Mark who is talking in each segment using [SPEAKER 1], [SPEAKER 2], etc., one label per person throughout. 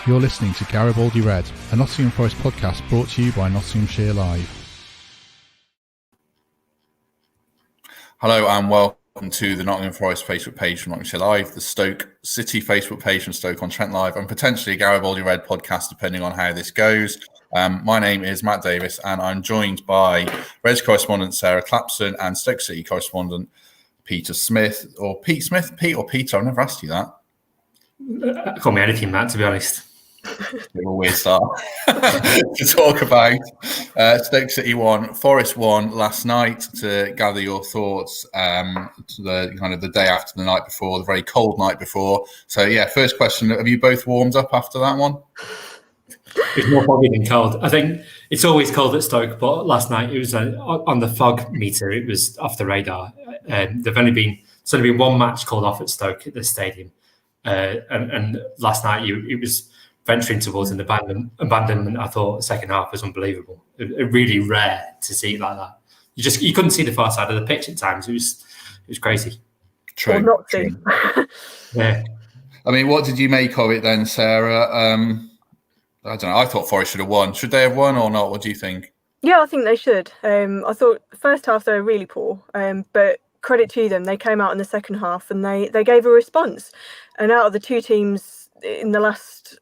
[SPEAKER 1] You're listening to Garibaldi Red, a Nottingham Forest podcast brought to you by Nottinghamshire Live.
[SPEAKER 2] Hello and welcome to the Nottingham Forest Facebook page from Nottinghamshire Live, the Stoke City Facebook page from Stoke-on-Trent Live, and potentially a Garibaldi Red podcast depending on how this goes. My name is Matt Davies and I'm joined by Reds correspondent Sarah Clapson and Stoke City correspondent Peter Smith, or Pete Smith, Pete or Peter, I've never asked you that.
[SPEAKER 3] Call me anything, Matt, to be honest.
[SPEAKER 2] Bit of a weird start to talk about Stoke City 1, Forest 1 last night, to gather your thoughts to the day after the night before, the very cold night before. So yeah, first question, have you both warmed up after that one?
[SPEAKER 3] It's more foggy than cold. I think it's always cold at Stoke, but last night it was on the fog meter, it was off the radar. There's only been one match called off at Stoke at the stadium, and last night it was venturing towards an abandonment. I thought the second half was unbelievable. It really rare to see it like that. You couldn't see the far side of the pitch at times. It was crazy.
[SPEAKER 2] True.
[SPEAKER 4] Or not to.
[SPEAKER 3] Yeah.
[SPEAKER 2] I mean, what did you make of it then, Sarah? I don't know. I thought Forest should have won. Should they have won or not? What do you think?
[SPEAKER 4] Yeah, I think they should. I thought the first half they were really poor, but credit to them, they came out in the second half and they gave a response. And out of the two teams in the last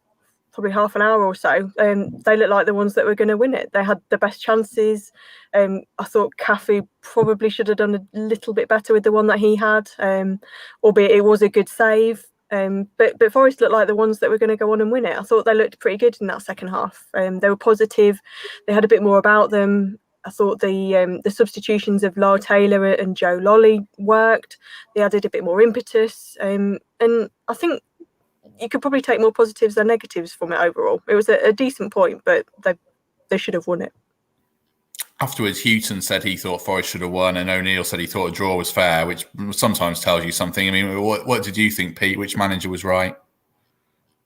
[SPEAKER 4] probably half an hour or so, they looked like the ones that were going to win it. They had the best chances. I thought Cafu probably should have done a little bit better with the one that he had, albeit it was a good save. But Forest looked like the ones that were going to go on and win it. I thought they looked pretty good in that second half. They were positive. They had a bit more about them. I thought the substitutions of Lar Taylor and Joe Lolly worked. They added a bit more impetus. And I think you could probably take more positives than negatives from it overall. It was a decent point, but they should have won it.
[SPEAKER 2] Afterwards, Houghton said he thought Forest should have won, and O'Neill said he thought a draw was fair, which sometimes tells you something. I mean, what did you think, Pete? Which manager was right?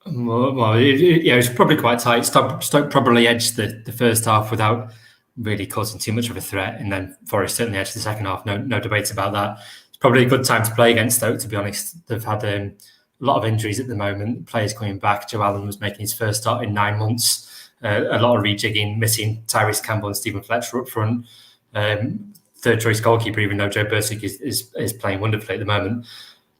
[SPEAKER 3] Well, it was probably quite tight. Stoke probably edged the first half without really causing too much of a threat, and then Forest certainly edged the second half. No debates about that. It's probably a good time to play against Stoke, to be honest. They've had a lot of injuries at the moment. Players coming back. Joe Allen was making his first start in 9 months. A lot of rejigging, missing Tyrese Campbell and Stephen Fletcher up front. Third choice goalkeeper, even though Joe Bursick is playing wonderfully at the moment.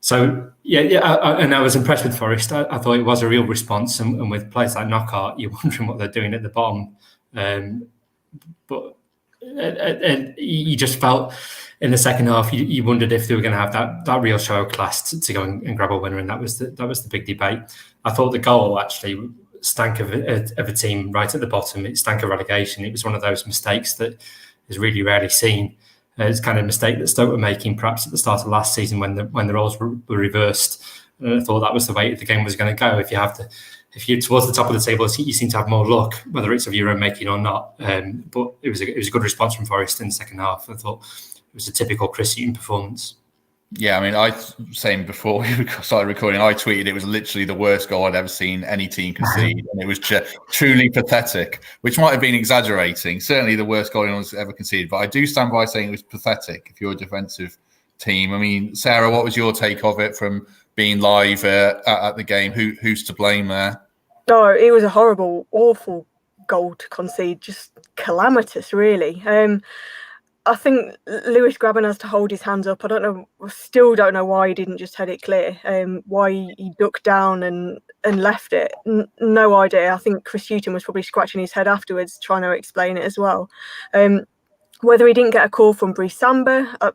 [SPEAKER 3] So and I was impressed with Forest. I thought it was a real response, and with players like Knockaert, you're wondering what they're doing at the bottom. But you just felt in the second half, you wondered if they were going to have that real show of class to go and grab a winner, and that was the big debate. I thought the goal actually stank of a team right at the bottom. It stank of relegation. It was one of those mistakes that is really rarely seen. It's kind of a mistake that Stoke were making perhaps at the start of last season when the roles were reversed. And I thought that was the way the game was going to go. If you're towards the top of the table, you seem to have more luck, whether it's of your own making or not. But it was a good response from Forest in the second half. I thought it was a typical Chris Houghton performance.
[SPEAKER 2] Yeah, I mean, saying before we started recording, I tweeted it was literally the worst goal I'd ever seen any team concede, and it was truly pathetic, which might have been exaggerating. Certainly the worst goal anyone's ever conceded, but I do stand by saying it was pathetic if you're a defensive team. I mean, Sarah, what was your take of it from being live at the game? Who's to blame there?
[SPEAKER 4] No, it was a horrible, awful goal to concede, just calamitous, really. I think Lewis Grabban has to hold his hands up. Still don't know why he didn't just head it clear. Why he ducked down and left it. No idea. I think Chris Houghton was probably scratching his head afterwards, trying to explain it as well. Whether he didn't get a call from Brice Samba,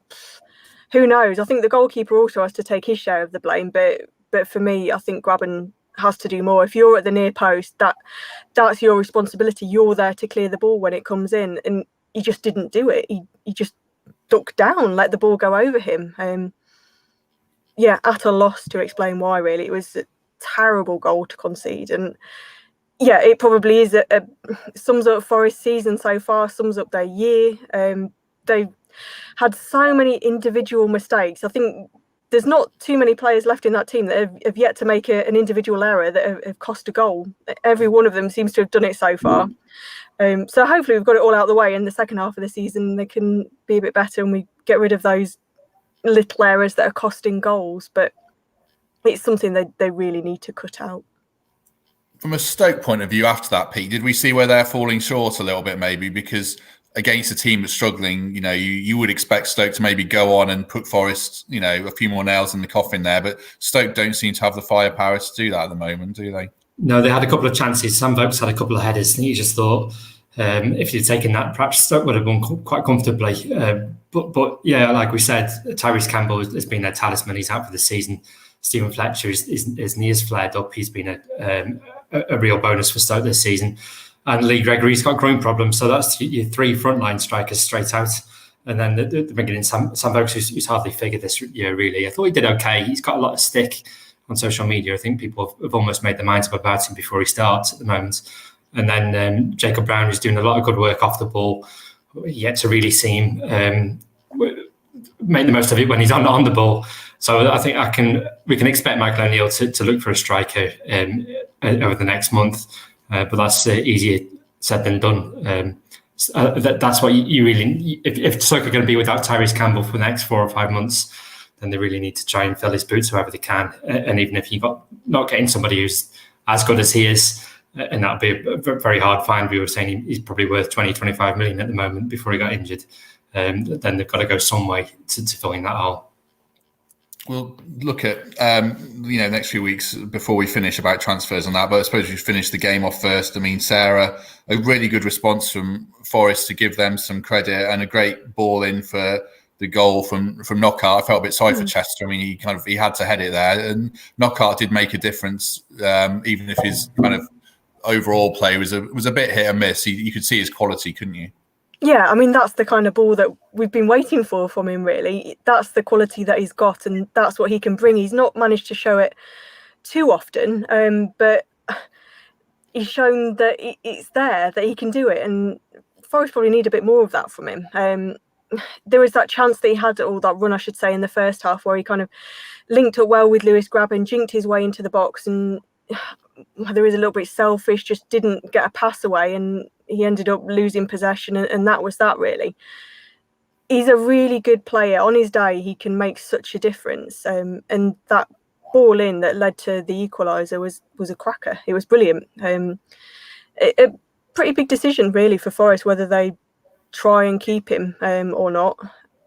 [SPEAKER 4] who knows? I think the goalkeeper also has to take his share of the blame. But for me, I think Grabban has to do more. If you're at the near post, that's your responsibility. You're there to clear the ball when it comes in, and he just didn't do it. He just ducked down, let the ball go over him. At a loss to explain why, really. It was a terrible goal to concede. And yeah, it probably is sums up Forest's season so far, sums up their year. They've had so many individual mistakes. I think there's not too many players left in that team that have yet to make an individual error that have cost a goal. Every one of them seems to have done it so far. So hopefully we've got it all out of the way in the second half of the season. They can be a bit better and we get rid of those little errors that are costing goals. But it's something they really need to cut out.
[SPEAKER 2] From a Stoke point of view, after that, Pete, did we see where they're falling short a little bit, maybe? Because against a team that's struggling, you would expect Stoke to maybe go on and put Forest, a few more nails in the coffin there. But Stoke don't seem to have the firepower to do that at the moment, do they?
[SPEAKER 3] No, they had a couple of chances. Sam Vokes had a couple of headers, and you just thought if you'd taken that, perhaps Stoke would have won quite comfortably. But yeah, like we said, Tyrese Campbell has been their talisman. He's out for the season. Stephen Fletcher, his knee has flared up. He's been a real bonus for Stoke this season. And Lee Gregory's got groin problems. So that's your three frontline strikers straight out. And then the bringing in Sam Vokes, who's hardly figured this year, really. I thought he did okay. He's got a lot of stick on social media. I think people have almost made their minds up about him before he starts at the moment. And then Jacob Brown, who's doing a lot of good work off the ball. Yet to really see him make the most of it when he's on the ball. So I think we can expect Michael O'Neill to look for a striker over the next month. But that's easier said than done. That's what you really... If Stoke are going to be without Tyrese Campbell for the next 4 or 5 months, then they really need to try and fill his boots however they can. And even if you're not getting somebody who's as good as he is, and that'd be a very hard find. We were saying he's probably worth 20-25 million at the moment before he got injured. Then they've got to go some way to filling that hole.
[SPEAKER 2] We'll look at next few weeks before we finish about transfers and that, but I suppose we finish the game off first. I mean, Sarah, a really good response from Forest to give them some credit, and a great ball in for the goal from Knockaert. I felt a bit sorry for Chester. I mean, he had to head it there, and Knockaert did make a difference, even if his kind of overall play was a bit hit and miss. You could see his quality, couldn't you?
[SPEAKER 4] Yeah, I mean, that's the kind of ball that we've been waiting for from him, really. That's the quality that he's got, and that's what he can bring. He's not managed to show it too often, but he's shown that it's there, that he can do it, and Forest probably need a bit more of that from him. There was that chance that he had, or that run, I should say, in the first half, where he kind of linked up well with Lewis Grabban and jinked his way into the box, and whether he was a little bit selfish, just didn't get a pass away, and he ended up losing possession, and that was that, really. He's a really good player. On his day, he can make such a difference, and that ball in that led to the equaliser was a cracker. It was brilliant. A pretty big decision, really, for Forest, whether they try and keep him or not.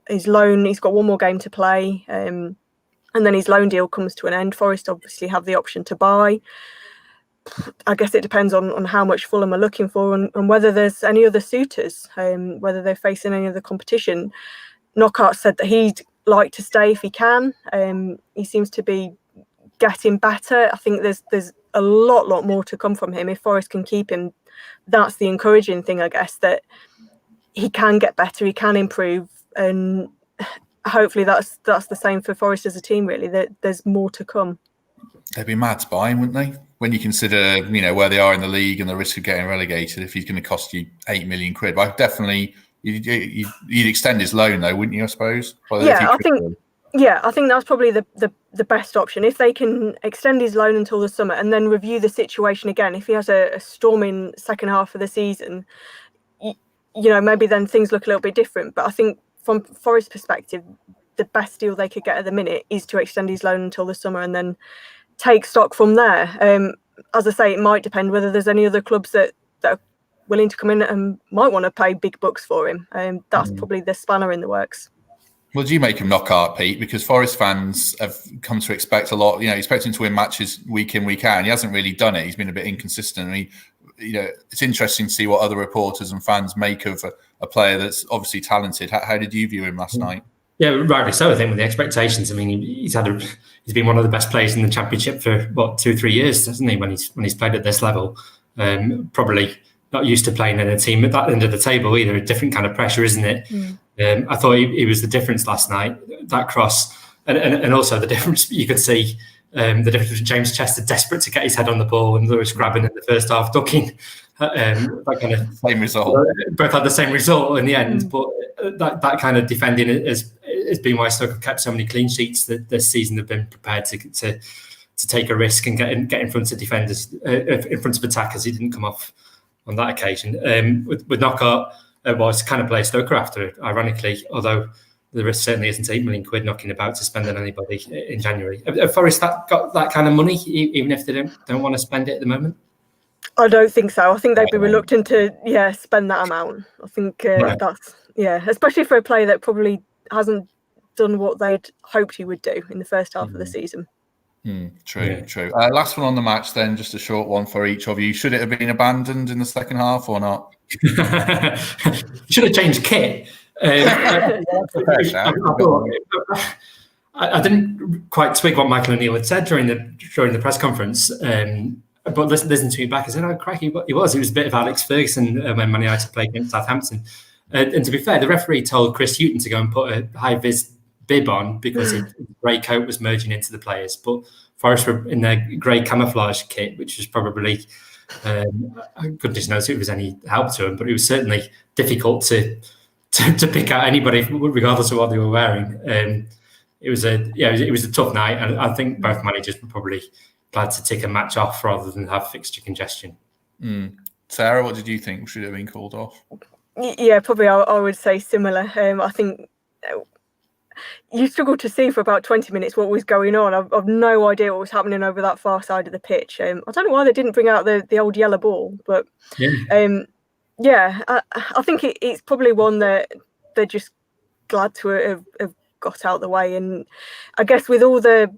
[SPEAKER 4] He's got one more game to play, and then his loan deal comes to an end. Forest obviously have the option to buy. I guess it depends on how much Fulham are looking for, and whether there's any other suitors, whether they're facing any other competition. Knockaert said that he'd like to stay if he can. He seems to be getting better. I think there's a lot more to come from him. If Forest can keep him, that's the encouraging thing, I guess, that he can get better, he can improve, and hopefully that's the same for Forest as a team, really, that there's more to come.
[SPEAKER 2] They'd be mad to buy him, wouldn't they? When you consider, where they are in the league and the risk of getting relegated, if he's going to cost you £8 million. But definitely, you'd extend his loan, though, wouldn't you? I suppose. I think that's probably the best option. If they can extend his loan until the summer and then review the situation again, if he has a storming second half of the season, maybe then things look a little bit different. But I think from Forest's perspective, the best deal they could get at the minute is to extend his loan until the summer and then take stock from there. As I say, it might depend whether there's any other clubs that are willing to come in and might want to pay big bucks for him. That's probably the spanner in the works. Well, do you make him Knockaert, Pete? Because Forest fans have come to expect a lot. Expecting to win matches week in, week out. And he hasn't really done it. He's been a bit inconsistent. I mean, it's interesting to see what other reporters and fans make of a player that's obviously talented. How did you view him last night? Yeah,
[SPEAKER 3] rightly so. I think with the expectations. I mean, he's been one of the best players in the Championship for 2-3 years, hasn't he? When he's played at this level, probably not used to playing in a team at that end of the table either. A different kind of pressure, isn't it? I thought he was the difference last night. That cross, and also the difference you could see. The difference between James Chester desperate to get his head on the ball and Lewis Grabban in the first half ducking. That kind of
[SPEAKER 2] same result.
[SPEAKER 3] Both had the same result in the end, but that kind of defending has been why Stoke have kept so many clean sheets this season. They've been prepared to take a risk and get in front of defenders, in front of attackers. He didn't come off on that occasion. With Knockaert, was kind of play Stoke after, ironically, although there certainly isn't £8 million knocking about to spend on anybody in January. Have Forest got that kind of money, even if they don't want to spend it at the moment?
[SPEAKER 4] I don't think so. I think they'd be reluctant to spend that amount. I think that's especially for a player that probably hasn't done what they'd hoped he would do in the first half of the season.
[SPEAKER 2] True. Last one on the match then, just a short one for each of you. Should it have been abandoned in the second half or not?
[SPEAKER 3] Should have changed kit. I didn't quite twig what Michael O'Neill had said during the press conference, but listen to me back. I said, "Oh, crikey, he was a bit of Alex Ferguson when Man United played against Southampton." And to be fair, the referee told Chris Hughton to go and put a high-vis bib on because his grey coat was merging into the players. But Forest were in their grey camouflage kit, which was probably, goodness knows if it was any help to them, but it was certainly difficult to pick out anybody regardless of what they were wearing. It was a tough night, and I think both managers were probably glad to take a match off rather than have fixture congestion.
[SPEAKER 2] Sarah, what did you think? Should it have been called off?
[SPEAKER 4] Yeah, probably I would say similar. I think you struggled to see for about 20 minutes what was going on. I've no idea what was happening over that far side of the pitch. I don't know why they didn't bring out the old yellow ball, but I think it's probably one that they're just glad to have got out the way. And I guess with all the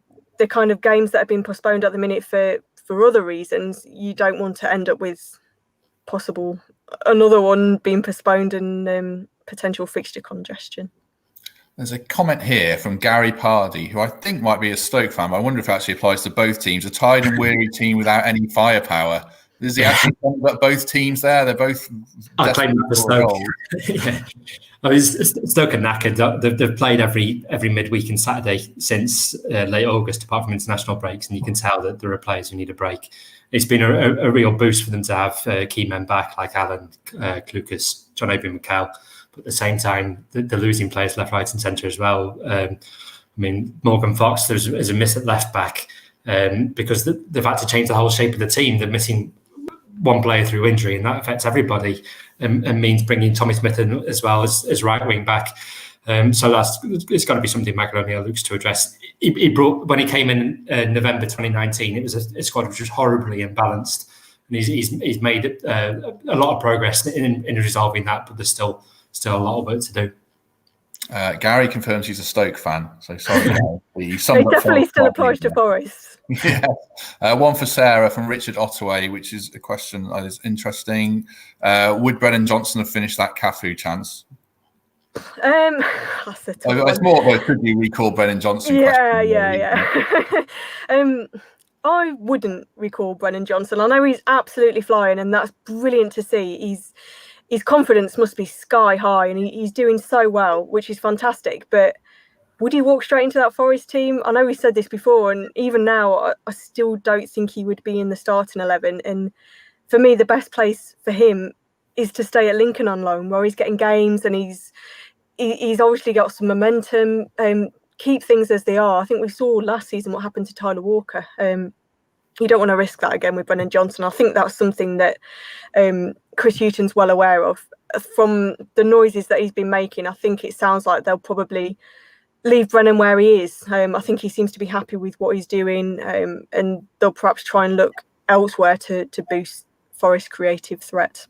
[SPEAKER 4] kind of games that have been postponed at the minute for other reasons, you don't want to end up with possible another one being postponed and potential fixture congestion.
[SPEAKER 2] There's a comment here from Gary Pardy, who I think might be a Stoke fan, but I wonder if it actually applies to both teams. A tired and weary team without any firepower. Is he actually got both teams there? They're both.
[SPEAKER 3] I claim that for Stoke. I mean, Stoke are knackered. They've played every midweek and Saturday since late August, apart from international breaks, and you can tell that there are players who need a break. It's been a real boost for them to have key men back like Alan, Klukas, John Obi Mikel. But at the same time, they're losing players left, right, and centre as well. I mean, Morgan Fox, there's a miss at left back because they've had to change the whole shape of the team. They're missing one player through injury, and that affects everybody, and means bringing Tommy Smith in as well as right wing back. So it's got to be something Michael O'Neill looks to address. He brought, when he came in November 2019, it was a squad which was horribly imbalanced, and he's made a lot of progress in resolving that, but there's still a lot of work to do.
[SPEAKER 2] Gary confirms he's a Stoke fan, so sorry.
[SPEAKER 4] He definitely still applies to Forest.
[SPEAKER 2] One for Sarah from Richard Ottaway, which is a question that is interesting. Would Brennan Johnson have finished that Cafu chance? It's more of a could you recall Brennan Johnson?
[SPEAKER 4] Yeah. I wouldn't recall Brennan Johnson. I know he's absolutely flying, and that's brilliant to see. His confidence must be sky high, and he's doing so well, which is fantastic. But would he walk straight into that Forest team? I know we said this before, and even now, I still don't think he would be in the starting 11. And for me, the best place for him is to stay at Lincoln on loan, where he's getting games and he's obviously got some momentum. Keep things as they are. I think we saw last season what happened to Tyler Walker. You don't want to risk that again with Brennan Johnson. I think that's something that Chris Hughton's well aware of. From the noises that he's been making, I think it sounds like they'll probably leave Brennan where he is. I think he seems to be happy with what he's doing, and they'll perhaps try and look elsewhere to boost Forest's creative threat.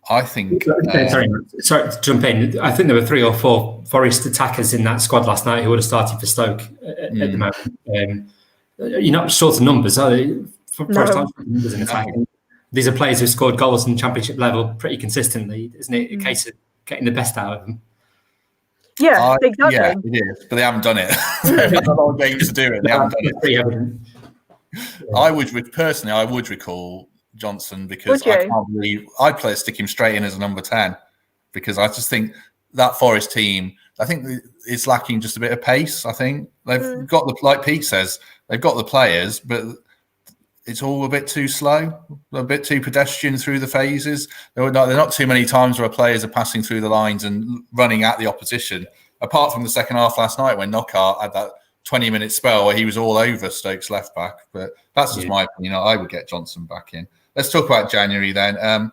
[SPEAKER 2] I think.
[SPEAKER 3] Sorry to jump in. I think there were 3 or 4 Forest attackers in that squad last night who would have started for Stoke at the moment. You're not short of numbers, are they? Forest aren't numbers in attacking. These are players who scored goals in Championship level pretty consistently, isn't it? A case of getting the best out of them.
[SPEAKER 4] Yeah, exactly.
[SPEAKER 2] Yeah, it is, but they haven't done it. They've had a lot of games to do it. They haven't done it. I would recall Johnson because I can't believe I'd stick him straight in as a number 10 because I just think that Forest team, I think it's lacking just a bit of pace. I think they've got like Pete says, they've got the players, but it's all a bit too slow, a bit too pedestrian through the phases. There are not too many times where players are passing through the lines and running at the opposition, apart from the second half last night when Knockaert had that 20-minute spell where he was all over Stoke's left back. But that's just my opinion. I would get Johnson back in. Let's talk about January then.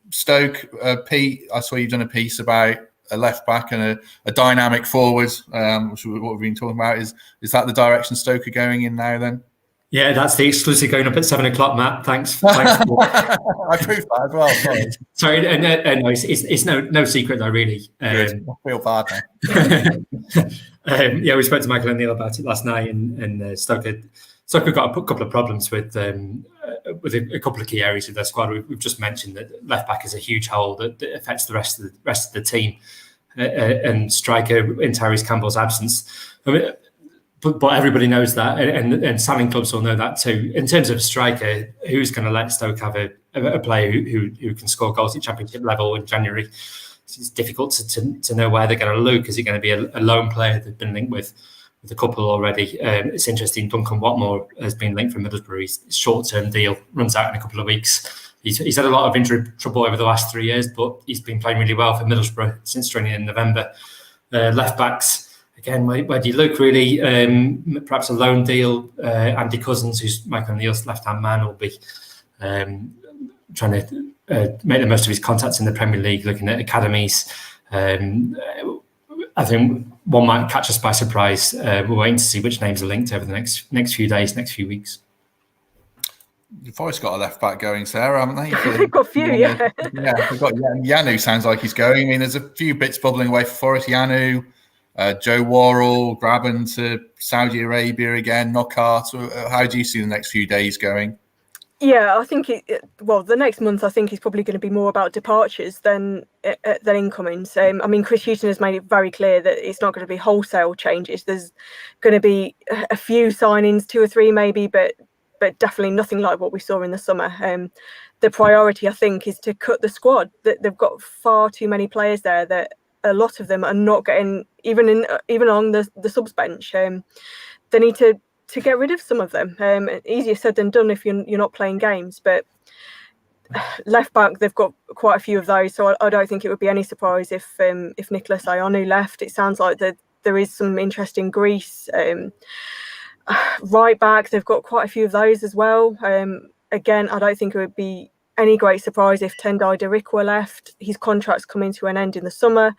[SPEAKER 2] Stoke, Pete, I saw you've done a piece about a left back and a dynamic forward, which is what we've been talking about. Is that the direction Stoke are going in now then?
[SPEAKER 3] Yeah, that's the exclusive going up at 7 o'clock, Matt. Thanks.
[SPEAKER 2] I proved that as well. Sorry,
[SPEAKER 3] Sorry, no, it's no secret though, really.
[SPEAKER 2] I feel bad now.
[SPEAKER 3] Yeah, we spoke to Michael O'Neill about it last night, and Stoke got a couple of problems with a couple of key areas of their squad. We've just mentioned that left back is a huge hole that affects the rest of the team, and striker in Tyrese Campbell's absence. I mean, but everybody knows that, and selling clubs will know that too. In terms of striker, who's going to let Stoke have a player who can score goals at championship level in January? It's difficult to know where they're going to look. Is it going to be a lone player they've been linked with a couple already? It's interesting. Duncan Watmore has been linked from Middlesbrough. His short-term deal runs out in a couple of weeks. He's had a lot of injury trouble over the last 3 years, but he's been playing really well for Middlesbrough since joining in November. Left backs. Again, where do you look, really? Perhaps a loan deal. Andy Cousins, who's Michael O'Neill's left-hand man, will be trying to make the most of his contacts in the Premier League, looking at academies. I think one might catch us by surprise. We're waiting to see which names are linked over the next few days, next few weeks.
[SPEAKER 2] You've always got a left back going, Sarah, haven't they?
[SPEAKER 4] They've got a few, yeah.
[SPEAKER 2] Yeah, we've got Yanu. Sounds like he's going. I mean, there's a few bits bubbling away for Forest. Yanu. Joe Worrell, Graben to Saudi Arabia again, Knockout. How do you see the next few days going?
[SPEAKER 4] Yeah, I think the next month I think is probably going to be more about departures than incomings. I mean, Chris Hughton has made it very clear that it's not going to be wholesale changes. There's going to be a few signings, 2 or 3 maybe, but definitely nothing like what we saw in the summer. The priority, I think, is to cut the squad. They've got far too many players there that a lot of them are not getting even on the subs bench. They need to get rid of some of them. Easier said than done if you're not playing games. But left back, they've got quite a few of those, so I don't think it would be any surprise if Nicholas Ayonu left. It sounds like there is some interest in Greece. Right back, they've got quite a few of those as well. Again, I don't think it would be any great surprise if Tendai Darikwa left. His contract's coming to an end in the summer.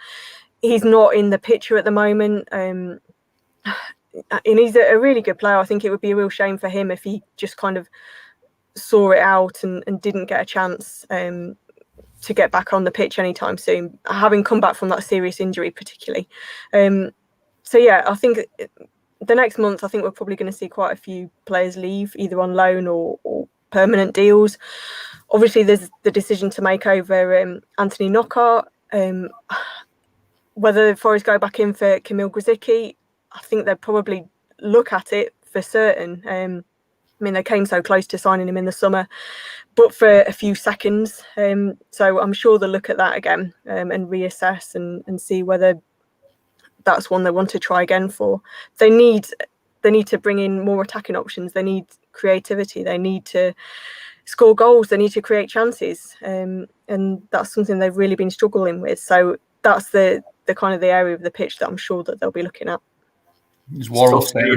[SPEAKER 4] He's not in the picture at the moment. And he's a really good player. I think it would be a real shame for him if he just kind of saw it out and didn't get a chance to get back on the pitch anytime soon, having come back from that serious injury particularly. So yeah, I think the next month, I think we're probably going to see quite a few players leave, either on loan or permanent deals. Obviously, there's the decision to make over Anthony Knockaert. Whether Forest go back in for Kamil Grzycki, I think they'd probably look at it for certain. I mean, they came so close to signing him in the summer, but for a few seconds. So I'm sure they'll look at that again and reassess and see whether that's one they want to try again for. They need to bring in more attacking options. They need creativity. They need to score goals. They need to create chances, and that's something they've really been struggling with. So that's the kind of the area of the pitch that I'm sure that they'll be looking at.
[SPEAKER 2] Is Worrell
[SPEAKER 3] Sorry,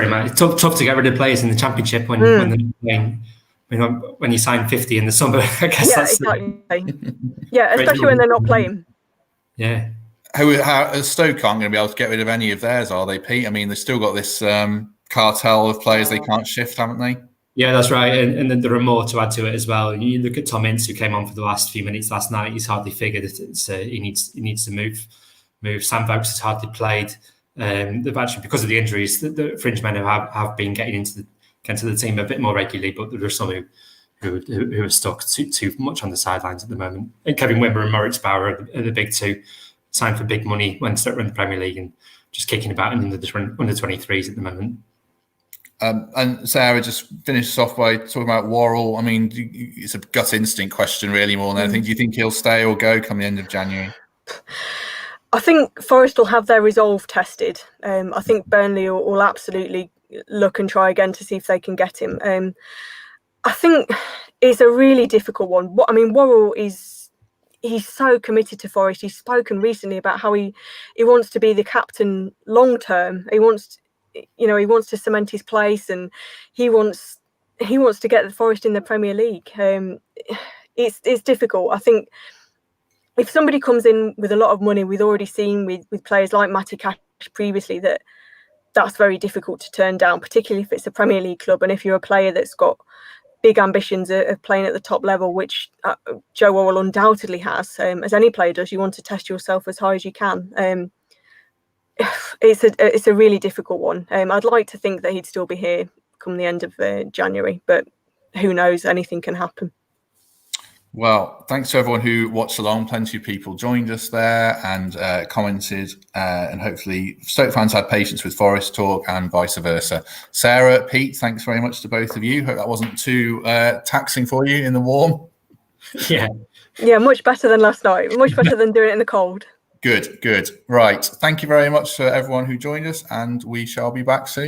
[SPEAKER 3] Matt. It's tough to get rid of players in the Championship when they're playing. When you sign 50 in the summer, I guess that's
[SPEAKER 4] exactly. Yeah, especially when they're not playing.
[SPEAKER 3] Yeah.
[SPEAKER 2] How Stoke aren't going to be able to get rid of any of theirs, are they, Pete? I mean, they've still got this cartel of players they can't shift, haven't they?
[SPEAKER 3] Yeah, that's right. And then there are more to add to it as well. You look at Tom Ince, who came on for the last few minutes last night. He's hardly figured that he needs to move. Sam Vokes has hardly played. They've actually, because of the injuries, the fringe men have been getting into the team a bit more regularly, but there are some who are stuck too much on the sidelines at the moment. And Kevin Wimber and Moritz Bauer are the big two, signed for big money when Stoke were in the Premier League and just kicking about in the under 23s at the moment.
[SPEAKER 2] And Sarah, just finished off by talking about Worrell. I mean, it's a gut instinct question, really, more than anything. Do you think he'll stay or go come the end of January?
[SPEAKER 4] I think Forest will have their resolve tested. I think Burnley will absolutely look and try again to see if they can get him. I think it's a really difficult one. I mean, Worrell he's so committed to Forest. He's spoken recently about how he wants to be the captain long term. He wants to cement his place, and he wants to get the Forest in the Premier League. It's difficult. I think if somebody comes in with a lot of money, we've already seen with players like Matty Cash previously that that's very difficult to turn down, particularly if it's a Premier League club and if you're a player that's got big ambitions of playing at the top level, which Joe Worrell undoubtedly has, as any player does. You want to test yourself as high as you can. It's a really difficult one. I'd like to think that he'd still be here come the end of January, but who knows? Anything can happen.
[SPEAKER 2] Well, thanks to everyone who watched along. Plenty of people joined us there and commented, and hopefully Stoke fans had patience with Forest talk and vice versa. Sarah, Pete, thanks very much to both of you. Hope that wasn't too taxing for you in the warm.
[SPEAKER 3] Yeah,
[SPEAKER 4] much better than last night. Much better than doing it in the cold.
[SPEAKER 2] Good. Right. Thank you very much for everyone who joined us, and we shall be back soon.